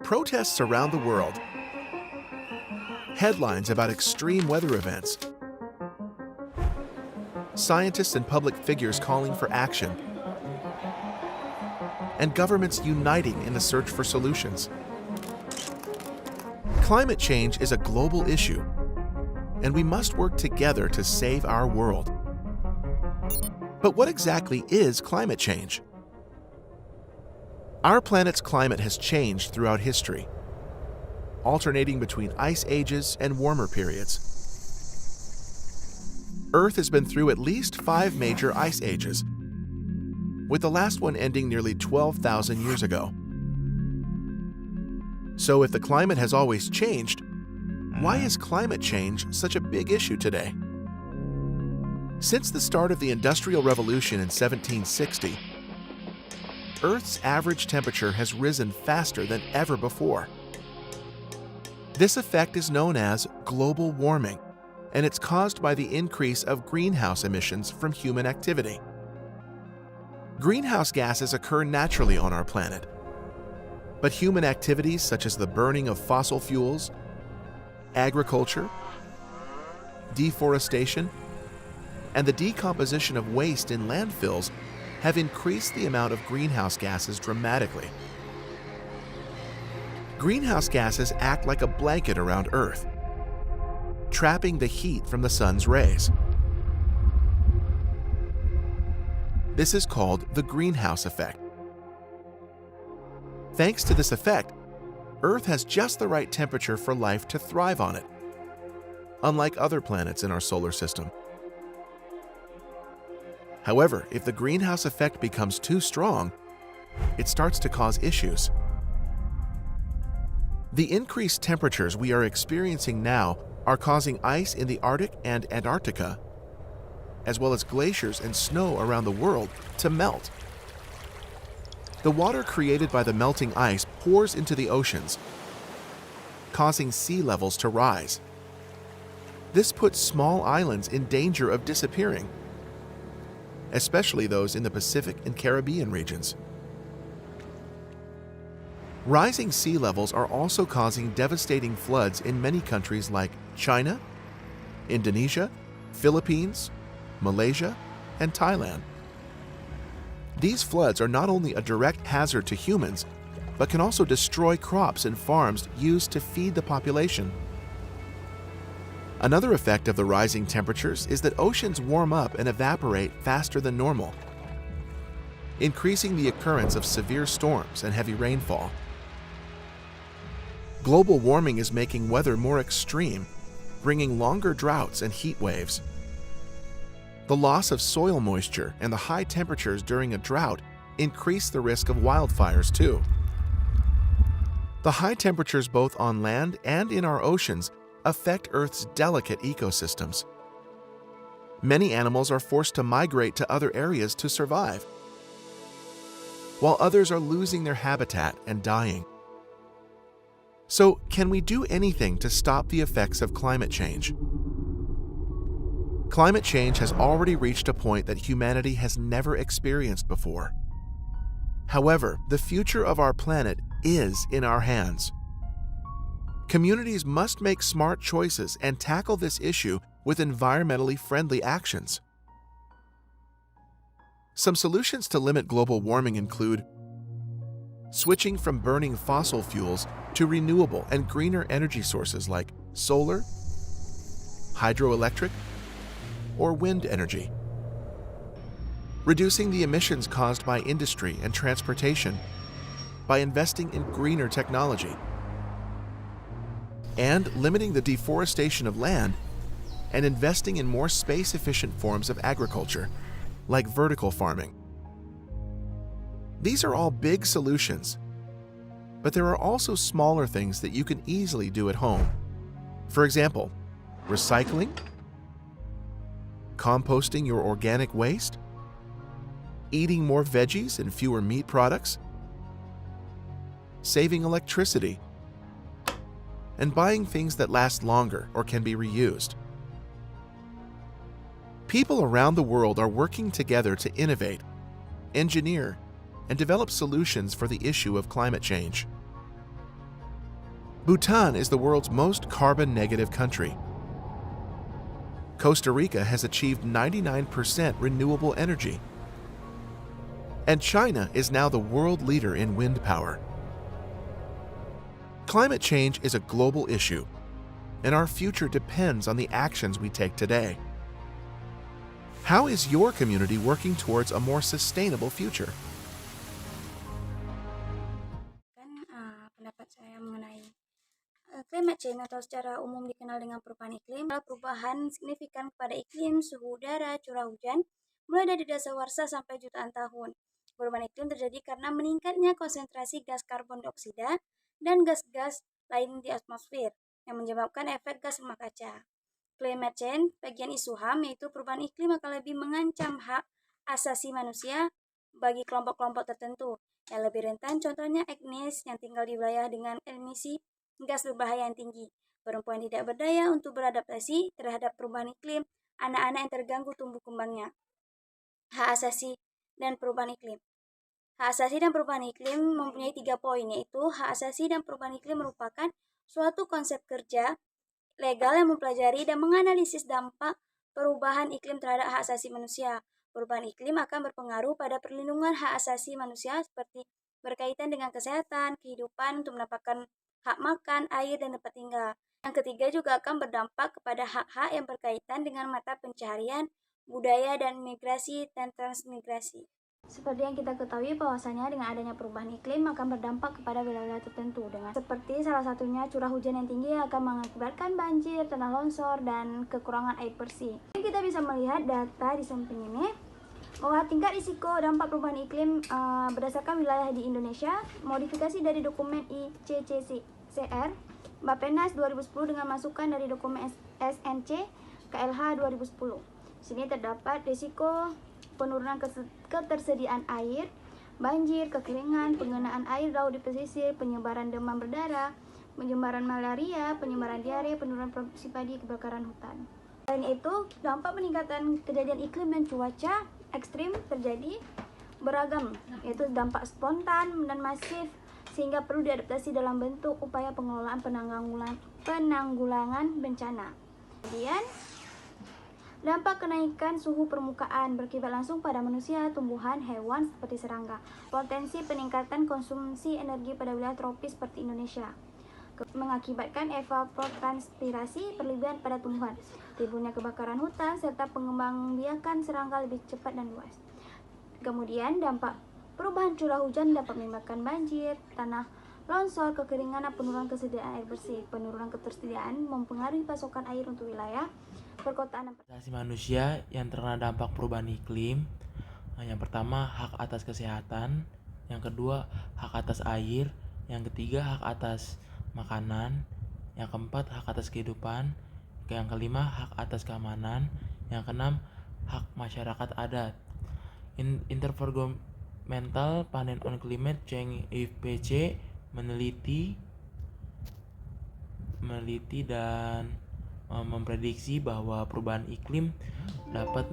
Protests around the world, headlines about extreme weather events, scientists and public figures calling for action, and governments uniting in the search for solutions. Climate change is a global issue, and we must work together to save our world. But what exactly is climate change? Our planet's climate has changed throughout history, alternating between ice ages and warmer periods. Earth has been through at least 5 major ice ages, with the last one ending nearly 12,000 years ago. So if the climate has always changed, why is climate change such a big issue today? Since the start of the Industrial Revolution in 1760, Earth's average temperature has risen faster than ever before. This effect is known as global warming, and it's caused by the increase of greenhouse emissions from human activity. Greenhouse gases occur naturally on our planet, but human activities such as the burning of fossil fuels, agriculture, deforestation, and the decomposition of waste in landfills have increased the amount of greenhouse gases dramatically. Greenhouse gases act like a blanket around Earth, trapping the heat from the sun's rays. This is called the greenhouse effect. Thanks to this effect, Earth has just the right temperature for life to thrive on it, unlike other planets in our solar system. However, if the greenhouse effect becomes too strong, it starts to cause issues. The increased temperatures we are experiencing now are causing ice in the Arctic and Antarctica, as well as glaciers and snow around the world, to melt. The water created by the melting ice pours into the oceans, causing sea levels to rise. This puts small islands in danger of disappearing, especially those in the Pacific and Caribbean regions. Rising sea levels are also causing devastating floods in many countries like China, Indonesia, Philippines, Malaysia, and Thailand. These floods are not only a direct hazard to humans, but can also destroy crops and farms used to feed the population. Another effect of the rising temperatures is that oceans warm up and evaporate faster than normal, increasing the occurrence of severe storms and heavy rainfall. Global warming is making weather more extreme, bringing longer droughts and heat waves. The loss of soil moisture and the high temperatures during a drought increase the risk of wildfires too. The high temperatures both on land and in our oceans affect Earth's delicate ecosystems. Many animals are forced to migrate to other areas to survive, while others are losing their habitat and dying. So, can we do anything to stop the effects of climate change? Climate change has already reached a point that humanity has never experienced before. However, the future of our planet is in our hands. Communities must make smart choices and tackle this issue with environmentally friendly actions. Some solutions to limit global warming include switching from burning fossil fuels to renewable and greener energy sources like solar, hydroelectric, or wind energy. Reducing the emissions caused by industry and transportation by investing in greener technology. And limiting the deforestation of land and investing in more space-efficient forms of agriculture, like vertical farming. These are all big solutions, but there are also smaller things that you can easily do at home. For example, recycling, composting your organic waste, eating more veggies and fewer meat products, saving electricity, and buying things that last longer or can be reused. People around the world are working together to innovate, engineer, and develop solutions for the issue of climate change. Bhutan is the world's most carbon negative country. Costa Rica has achieved 99% renewable energy. And China is now the world leader in wind power. Climate change is a global issue, and our future depends on the actions we take today. How is your community working towards a more sustainable future? Pendapat saya mengenai climate change atau secara umum dikenal dengan perubahan iklim adalah perubahan signifikan kepada iklim, suhu udara, curah hujan, mulai dari dasawarsa sampai jutaan tahun. Perubahan iklim terjadi karena meningkatnya konsentrasi gas karbon dioksida dan gas-gas lain di atmosfer yang menyebabkan efek gas rumah kaca. Climate change, bagian isu HAM, yaitu perubahan iklim akan lebih mengancam hak asasi manusia bagi kelompok-kelompok tertentu yang lebih rentan, contohnya etnis yang tinggal di wilayah dengan emisi gas berbahaya yang tinggi, perempuan tidak berdaya untuk beradaptasi terhadap perubahan iklim, anak-anak yang terganggu tumbuh kembangnya. Hak asasi dan perubahan iklim. Hak asasi dan perubahan iklim mempunyai 3 poin, yaitu hak asasi dan perubahan iklim merupakan suatu konsep kerja legal yang mempelajari dan menganalisis dampak perubahan iklim terhadap hak asasi manusia. Perubahan iklim akan berpengaruh pada perlindungan hak asasi manusia seperti berkaitan dengan kesehatan, kehidupan untuk mendapatkan hak makan, air, dan tempat tinggal. Yang ketiga juga akan berdampak kepada hak-hak yang berkaitan dengan mata pencaharian, budaya, dan migrasi dan transmigrasi. Seperti yang kita ketahui bahwasanya dengan adanya perubahan iklim akan berdampak kepada wilayah tertentu dengan seperti salah satunya curah hujan yang tinggi akan mengakibatkan banjir, tanah longsor, dan kekurangan air bersih. Kita bisa melihat data di samping ini bahwa tingkat risiko dampak perubahan iklim berdasarkan wilayah di Indonesia, modifikasi dari dokumen ICCR Bappenas 2010 dengan masukan dari dokumen SNC KLH 2010. Di sini terdapat risiko penurunan ketersediaan air, banjir, kekeringan, penggunaan air laut di pesisir, penyebaran demam berdarah, penyebaran malaria, penyebaran diare, penurunan produksi padi, kebakaran hutan. Selain itu, dampak peningkatan kejadian iklim dan cuaca ekstrim terjadi beragam, yaitu dampak spontan dan masif, sehingga perlu diadaptasi dalam bentuk upaya pengelolaan penanggulangan bencana. Kemudian, dampak kenaikan suhu permukaan berakibat langsung pada manusia, tumbuhan, hewan seperti serangga. Potensi peningkatan konsumsi energi pada wilayah tropis seperti Indonesia mengakibatkan evapotranspirasi berlebihan pada tumbuhan, timbulnya kebakaran hutan, serta pengembangbiakan serangga lebih cepat dan luas. Kemudian dampak perubahan curah hujan dapat menyebabkan banjir, tanah longsor, kekeringan, dan penurunan kesediaan air bersih. Penurunan ketersediaan mempengaruhi pasokan air untuk wilayah perkotaan. Asasi manusia yang terkena dampak perubahan iklim, yang pertama hak atas kesehatan, yang kedua hak atas air, yang ketiga hak atas makanan, yang keempat hak atas kehidupan, yang kelima hak atas keamanan, yang keenam hak masyarakat adat. Intergovernmental Panel on Climate Change IPCC meneliti dan memprediksi bahwa perubahan iklim dapat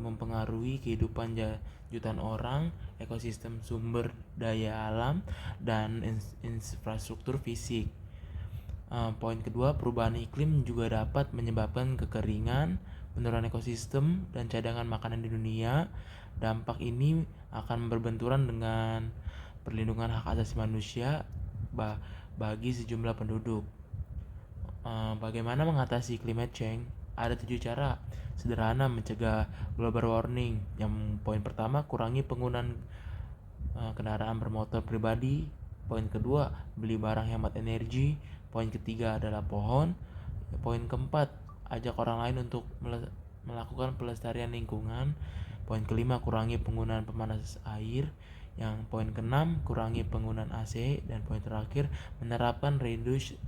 mempengaruhi kehidupan jutaan orang, ekosistem sumber daya alam, dan infrastruktur fisik. Poin kedua, perubahan iklim juga dapat menyebabkan kekeringan, penurunan ekosistem, dan cadangan makanan di dunia. Dampak ini akan berbenturan dengan perlindungan hak asasi manusia bagi sejumlah penduduk. Bagaimana mengatasi climate change? Ada 7 cara sederhana mencegah global warming. Yang poin pertama, kurangi penggunaan kendaraan bermotor pribadi. Poin kedua, beli barang hemat energi. Poin ketiga adalah pohon. Poin keempat, ajak orang lain untuk melakukan pelestarian lingkungan. Poin kelima, kurangi penggunaan pemanas air. Yang poin keenam, kurangi penggunaan AC. Dan poin terakhir, menerapkan reuse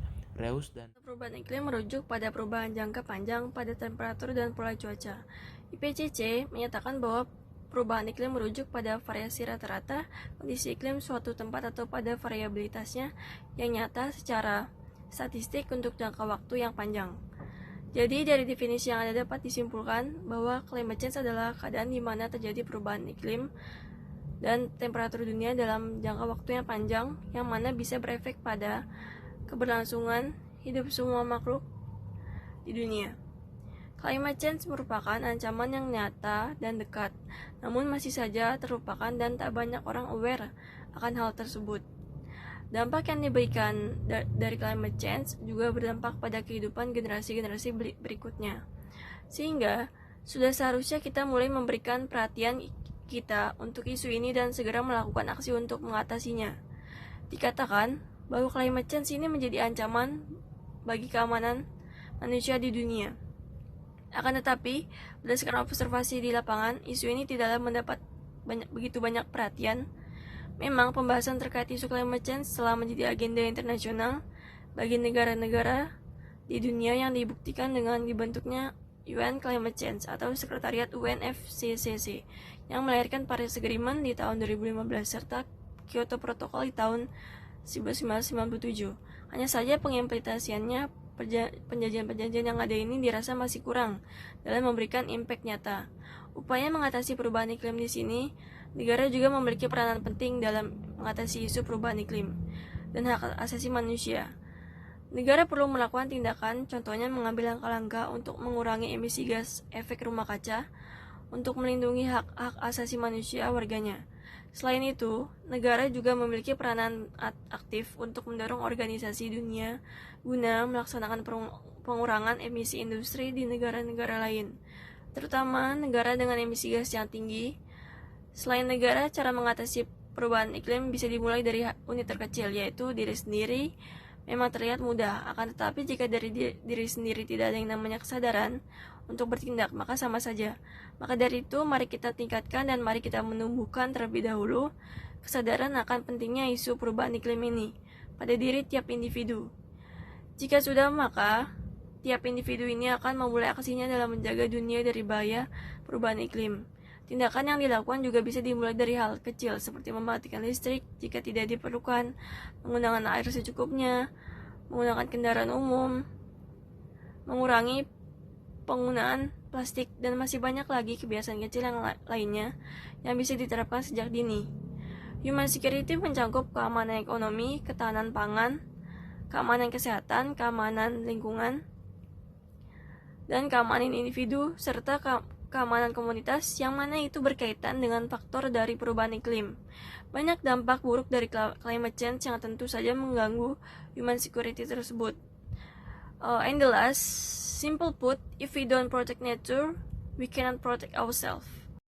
dan perubahan iklim merujuk pada perubahan jangka panjang pada temperatur dan pola cuaca. IPCC menyatakan bahwa perubahan iklim merujuk pada variasi rata-rata kondisi iklim suatu tempat atau pada variabilitasnya yang nyata secara statistik untuk jangka waktu yang panjang. Jadi dari definisi yang ada dapat disimpulkan bahwa climate change adalah keadaan di mana terjadi perubahan iklim dan temperatur dunia dalam jangka waktu yang panjang yang mana bisa berefek pada keberlangsungan hidup semua makhluk di dunia. Climate change merupakan ancaman yang nyata dan dekat, namun masih saja terlupakan dan tak banyak orang aware akan hal tersebut. Dampak yang diberikan dari climate change juga berdampak pada kehidupan generasi-generasi berikutnya. Sehingga, sudah seharusnya kita mulai memberikan perhatian kita untuk isu ini dan segera melakukan aksi untuk mengatasinya. Dikatakan bahwa climate change ini menjadi ancaman bagi keamanan manusia di dunia. Akan tetapi, berdasarkan observasi di lapangan, isu ini tidaklah mendapat begitu banyak perhatian. Memang pembahasan terkait isu climate change telah menjadi agenda internasional bagi negara-negara di dunia yang dibuktikan dengan dibentuknya UN Climate Change atau Sekretariat UNFCCC yang melahirkan Paris Agreement di tahun 2015 serta Kyoto Protocol di tahun 1997. Hanya saja pengimplementasiannya perjanjian-perjanjian yang ada ini dirasa masih kurang dalam memberikan impact nyata. Upaya mengatasi perubahan iklim di sini, negara juga memiliki peranan penting dalam mengatasi isu perubahan iklim dan hak asasi manusia. Negara perlu melakukan tindakan, contohnya mengambil langkah-langkah untuk mengurangi emisi gas efek rumah kaca, untuk melindungi hak-hak asasi manusia warganya. Selain itu, negara juga memiliki peranan aktif untuk mendorong organisasi dunia guna melaksanakan pengurangan emisi industri di negara-negara lain, terutama negara dengan emisi gas yang tinggi. Selain negara, cara mengatasi perubahan iklim bisa dimulai dari unit terkecil, yaitu diri sendiri. Memang terlihat mudah, akan tetapi jika dari diri sendiri tidak ada yang namanya kesadaran untuk bertindak, maka sama saja. Maka dari itu, mari kita tingkatkan dan mari kita menumbuhkan terlebih dahulu kesadaran akan pentingnya isu perubahan iklim ini pada diri tiap individu. Jika sudah, maka tiap individu ini akan memulai aksinya dalam menjaga dunia dari bahaya perubahan iklim. Tindakan yang dilakukan juga bisa dimulai dari hal kecil seperti mematikan listrik jika tidak diperlukan, menggunakan air secukupnya, menggunakan kendaraan umum, mengurangi penggunaan plastik, dan masih banyak lagi kebiasaan kecil yang lainnya yang bisa diterapkan sejak dini. Human security mencakup keamanan ekonomi, ketahanan pangan, keamanan kesehatan, keamanan lingkungan, dan keamanan individu, serta keamanan komunitas, yang mana itu berkaitan dengan faktor dari perubahan iklim. Banyak dampak buruk dari climate change yang tentu saja mengganggu human security tersebut. And the last, simple put, if we don't protect nature, we cannot protect ourselves.